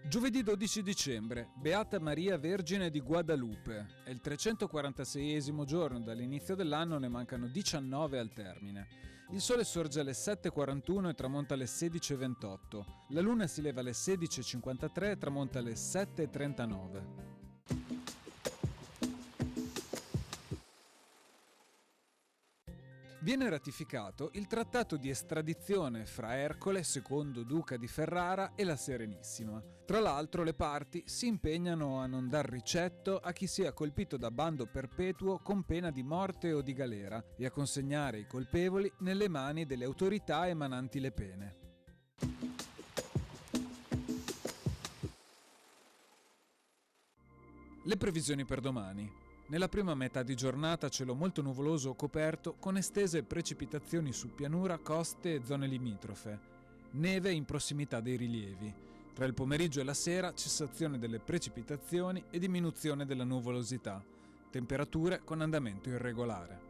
Giovedì 12 dicembre, Beata Maria Vergine di Guadalupe. È il 346esimo giorno dall'inizio dell'anno, ne mancano 19 al termine. Il sole sorge alle 7:41 e tramonta alle 16:28. La luna si leva alle 16:53 e tramonta alle 7:39. Viene ratificato il trattato di estradizione fra Ercole, secondo duca di Ferrara, e la Serenissima. Tra l'altro le parti si impegnano a non dar ricetto a chi sia colpito da bando perpetuo con pena di morte o di galera e a consegnare i colpevoli nelle mani delle autorità emananti le pene. Le previsioni per domani. Nella prima metà di giornata cielo molto nuvoloso o coperto con estese precipitazioni su pianura, coste e zone limitrofe. Neve in prossimità dei rilievi. Tra il pomeriggio e la sera cessazione delle precipitazioni e diminuzione della nuvolosità. Temperature con andamento irregolare.